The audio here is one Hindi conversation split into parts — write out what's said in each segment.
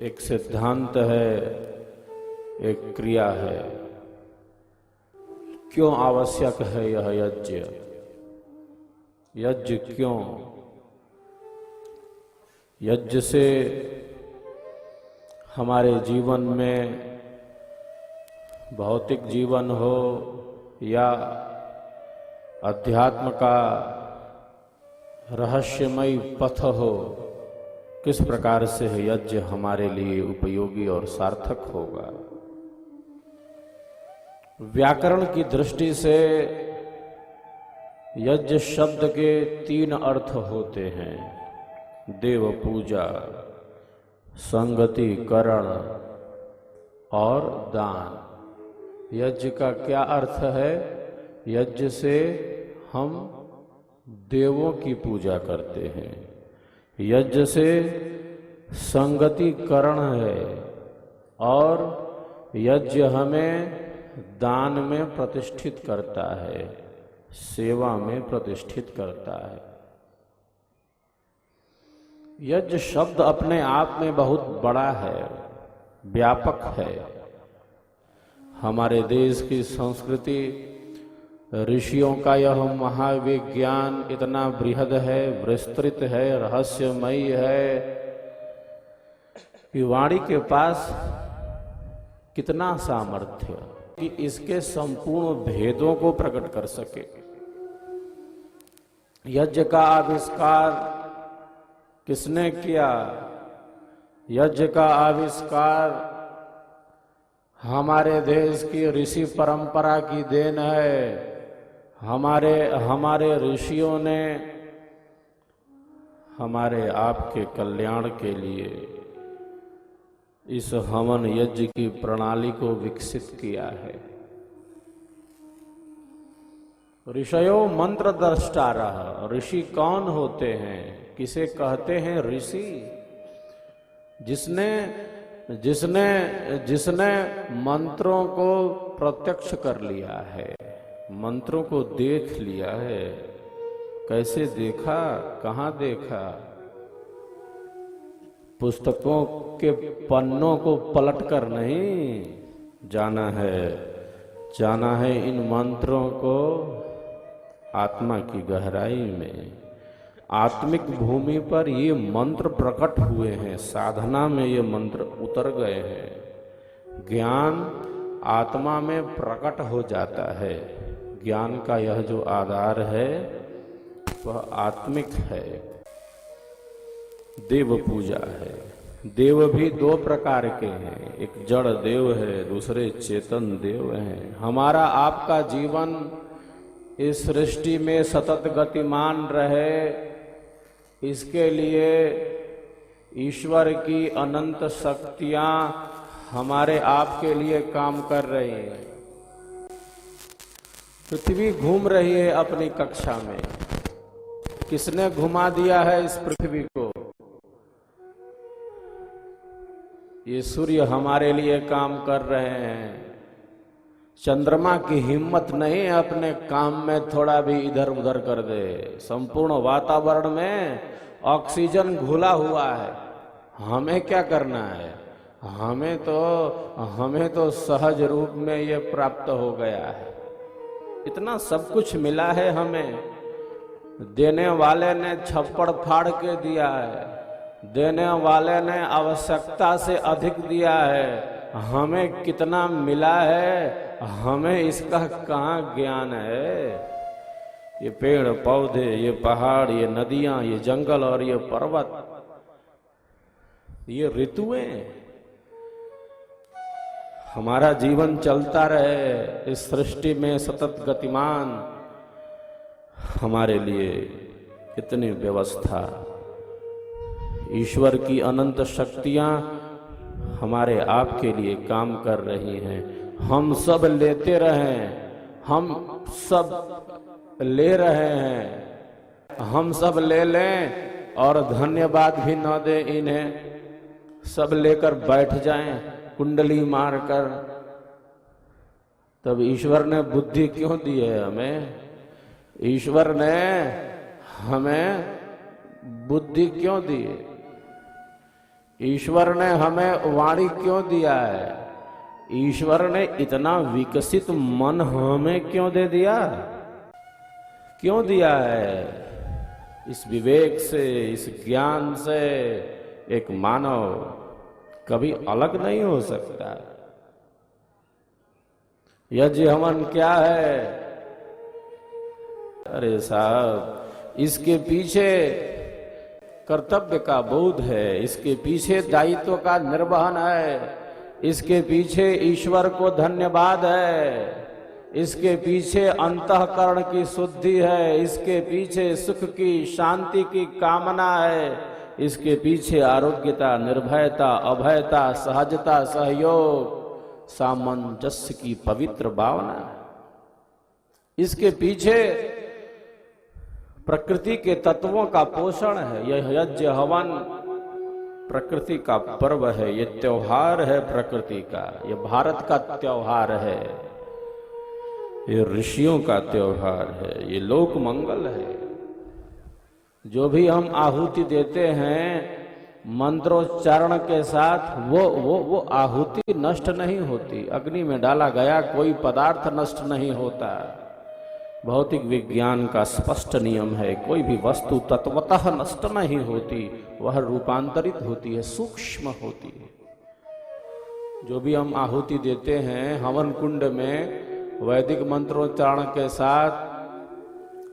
एक सिद्धांत है, एक क्रिया है। क्यों आवश्यक है यह यज्ञ? यज्ञ क्यों? यज्ञ से हमारे जीवन में, भौतिक जीवन हो या अध्यात्म का रहस्यमय पथ हो, किस प्रकार से यज्ञ हमारे लिए उपयोगी और सार्थक होगा। व्याकरण की दृष्टि से यज्ञ शब्द के 3 अर्थ होते हैं: देव पूजा, संगति करण और दान। यज्ञ का क्या अर्थ है? यज्ञ से हम देवों की पूजा करते हैं। यज्ञ से संगति करण है और यज्ञ हमें दान में प्रतिष्ठित करता है, सेवा में प्रतिष्ठित करता है। यज्ञ शब्द अपने आप में बहुत बड़ा है, व्यापक है। हमारे देश की संस्कृति, ऋषियों का यह महाविज्ञान इतना बृहद है, विस्तृत है, रहस्यमयी है कि वाणी के पास कितना सामर्थ्य कि इसके संपूर्ण भेदों को प्रकट कर सके। यज्ञ का आविष्कार किसने किया? यज्ञ का आविष्कार हमारे देश की ऋषि परंपरा की देन है। हमारे ऋषियों ने हमारे आपके कल्याण के लिए इस हवन यज्ञ की प्रणाली को विकसित किया है। ऋषयो मंत्र द्रष्टारः। ऋषि कौन होते हैं? किसे कहते हैं ऋषि? जिसने मंत्रों को प्रत्यक्ष कर लिया है, मंत्रों को देख लिया है। कैसे देखा? कहाँ देखा? पुस्तकों के पन्नों को पलट कर नहीं, जाना है इन मंत्रों को आत्मा की गहराई में, आत्मिक भूमि पर ये मंत्र प्रकट हुए हैं। साधना में ये मंत्र उतर गए हैं। ज्ञान आत्मा में प्रकट हो जाता है। ज्ञान का यह जो आधार है वह आत्मिक है, देव पूजा है। देव भी 2 प्रकार के हैं, एक जड़ देव है, दूसरे चेतन देव हैं। हमारा आपका जीवन इस सृष्टि में सतत गतिमान रहे, इसके लिए ईश्वर की अनंत शक्तियां हमारे आपके लिए काम कर रही हैं। पृथ्वी घूम रही है अपनी कक्षा में। किसने घुमा दिया है इस पृथ्वी को? ये सूर्य हमारे लिए काम कर रहे हैं। चंद्रमा की हिम्मत नहीं अपने काम में थोड़ा भी इधर उधर कर दे। संपूर्ण वातावरण में ऑक्सीजन घुला हुआ है। हमें क्या करना है? हमें तो सहज रूप में ये प्राप्त हो गया है। इतना सब कुछ मिला है हमें। देने वाले ने छप्पड़ फाड़ के दिया है, देने वाले ने आवश्यकता से अधिक दिया है। हमें कितना मिला है, हमें इसका कहाँ ज्ञान है? ये पेड़ पौधे, ये पहाड़, ये नदियां, ये जंगल और ये पर्वत, ये ऋतुएं, हमारा जीवन चलता रहे इस सृष्टि में सतत गतिमान। हमारे लिए कितनी व्यवस्था, ईश्वर की अनंत शक्तियां हमारे आपके लिए काम कर रही हैं। हम सब लेते रहें, हम सब ले रहे हैं। हम सब ले लें और धन्यवाद भी न दें इन्हें, सब लेकर बैठ जाएं कुंडली मारकर, तब ईश्वर ने बुद्धि क्यों दी है हमें? ईश्वर ने हमें बुद्धि क्यों दी? ईश्वर ने हमें वाणी क्यों दिया है? ईश्वर ने इतना विकसित मन हमें क्यों दे दिया? क्यों दिया है? इस विवेक से, इस ज्ञान से एक मानव कभी अलग नहीं हो सकता। यज्ञ हवन क्या है? अरे साहब, इसके पीछे कर्तव्य का बोध है, इसके पीछे दायित्व का निर्वहन है, इसके पीछे ईश्वर को धन्यवाद है, इसके पीछे अंतःकरण की शुद्धि है, इसके पीछे सुख की, शांति की कामना है, इसके पीछे आरोग्यता, निर्भयता, अभयता, सहजता, सहयोग, सामंजस्य की पवित्र भावना। इसके पीछे प्रकृति के तत्वों का पोषण है। यह यज्ञ हवन प्रकृति का पर्व है, ये त्योहार है प्रकृति का, ये भारत का त्योहार है, ये ऋषियों का त्योहार है, ये लोक मंगल है। जो भी हम आहुति देते हैं मंत्रोच्चारण के साथ, वो आहुति नष्ट नहीं होती। अग्नि में डाला गया कोई पदार्थ नष्ट नहीं होता। भौतिक विज्ञान का स्पष्ट नियम है, कोई भी वस्तु तत्वतः नष्ट नहीं होती, वह रूपांतरित होती है, सूक्ष्म होती है। जो भी हम आहुति देते हैं हवन कुंड में वैदिक मंत्रोच्चारण के साथ,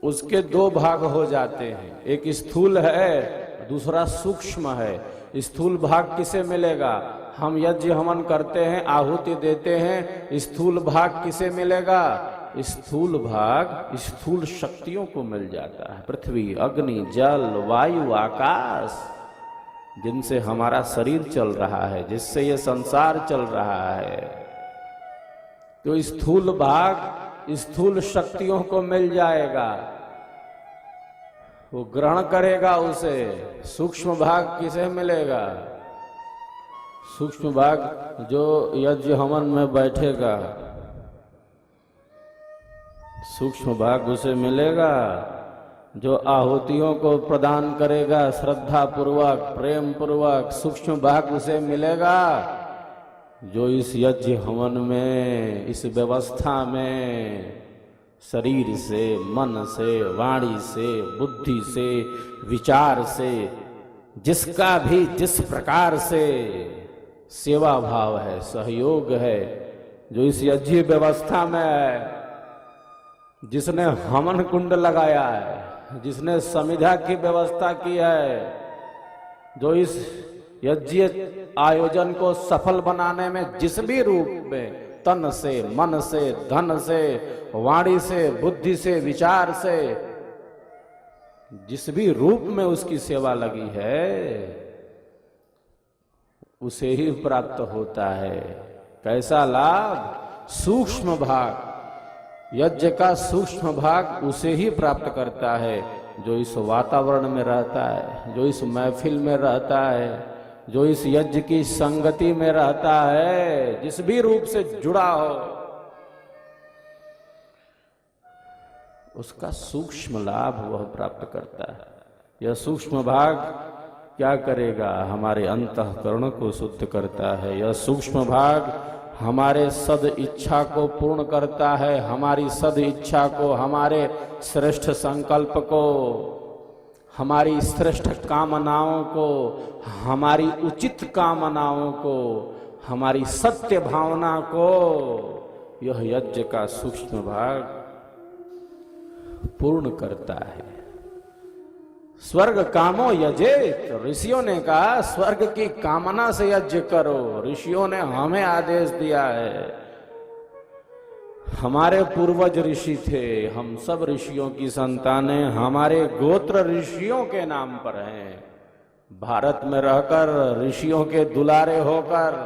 उसके दो भाग हो जाते हैं, एक स्थूल है, दूसरा सूक्ष्म है। स्थूल भाग किसे मिलेगा? हम यज्ञ हवन करते हैं, आहुति देते हैं, स्थूल भाग किसे मिलेगा? स्थूल भाग स्थूल शक्तियों को मिल जाता है। पृथ्वी, अग्नि, जल, वायु, आकाश, जिनसे हमारा शरीर चल रहा है, जिससे ये संसार चल रहा है। तो स्थूल भाग स्थूल शक्तियों को मिल जाएगा, वो ग्रहण करेगा उसे। सूक्ष्म भाग किसे मिलेगा? सूक्ष्म भाग जो यज्ञ हवन में बैठेगा, सूक्ष्म भाग उसे मिलेगा। जो आहुतियों को प्रदान करेगा श्रद्धा पूर्वक, प्रेम पूर्वक, सूक्ष्म भाग उसे मिलेगा। जो इस यज्ञ हवन में, इस व्यवस्था में शरीर से, मन से, वाणी से, बुद्धि से, विचार से, जिसका भी जिस प्रकार से सेवा भाव है, सहयोग है, जो इस यज्ञ व्यवस्था में है, जिसने हवन कुंड लगाया है, जिसने समिधा की व्यवस्था की है, जो इस यज्ञ आयोजन को सफल बनाने में जिस भी रूप में, तन से, मन से, धन से, वाणी से, बुद्धि से, विचार से, जिस भी रूप में उसकी सेवा लगी है, उसे ही प्राप्त होता है। कैसा लाभ? सूक्ष्म भाग, यज्ञ का सूक्ष्म भाग उसे ही प्राप्त करता है जो इस वातावरण में रहता है, जो इस महफिल में रहता है, जो इस यज्ञ की संगति में रहता है, जिस भी रूप से जुड़ा हो, उसका सूक्ष्म लाभ वह प्राप्त करता है। यह सूक्ष्म भाग क्या करेगा? हमारे अंतःकरण को शुद्ध करता है। यह सूक्ष्म भाग हमारे सद इच्छा को पूर्ण करता है, हमारी सद इच्छा को, हमारे श्रेष्ठ संकल्प को, हमारी श्रेष्ठ कामनाओं को, हमारी उचित कामनाओं को, हमारी सत्य भावना को यह यज्ञ का सूक्ष्म भाग पूर्ण करता है। स्वर्ग कामो यजेत, ऋषियों ने कहा स्वर्ग की कामना से यज्ञ करो। ऋषियों ने हमें आदेश दिया है। हमारे पूर्वज ऋषि थे, हम सब ऋषियों की संतानें, हमारे गोत्र ऋषियों के नाम पर हैं। भारत में रहकर, ऋषियों के दुलारे होकर,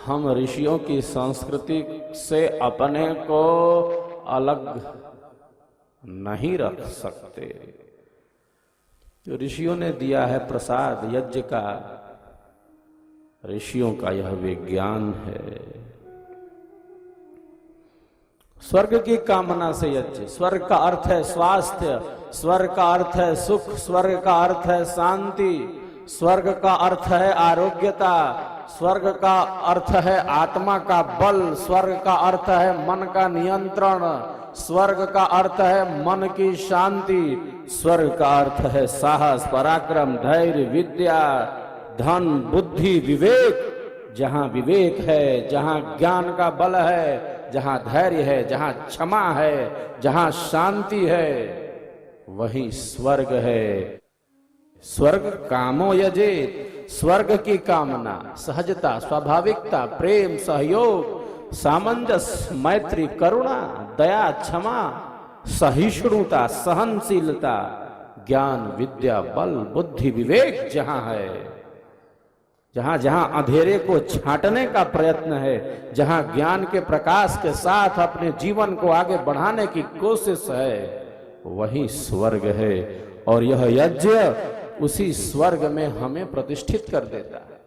हम ऋषियों की संस्कृति से अपने को अलग नहीं रख सकते। तो ऋषियों ने दिया है प्रसाद यज्ञ का, ऋषियों का यह विज्ञान है। स्वर्ग की कामना से यज्ञ। स्वर्ग का अर्थ है स्वास्थ्य, स्वर्ग का अर्थ है सुख, स्वर्ग का अर्थ है शांति, स्वर्ग का अर्थ है आरोग्यता, स्वर्ग का अर्थ है आत्मा का बल, स्वर्ग का अर्थ है मन का नियंत्रण, स्वर्ग का अर्थ है मन की शांति, स्वर्ग का अर्थ है साहस, पराक्रम, धैर्य, विद्या, धन, बुद्धि, विवेक। जहां विवेक है, जहां ज्ञान का बल है, जहां धैर्य है, जहां क्षमा है, जहां शांति है, वही स्वर्ग है। स्वर्ग कामो यजेत, स्वर्ग की कामना सहजता, स्वाभाविकता, प्रेम, सहयोग, सामंजस्य, मैत्री, करुणा, दया, क्षमा, सहिष्णुता, सहनशीलता, ज्ञान, विद्या, बल, बुद्धि, विवेक जहां है, जहां जहां अंधेरे को छांटने का प्रयत्न है, जहां ज्ञान के प्रकाश के साथ अपने जीवन को आगे बढ़ाने की कोशिश है, वही स्वर्ग है। और यह यज्ञ उसी स्वर्ग में हमें प्रतिष्ठित कर देता है।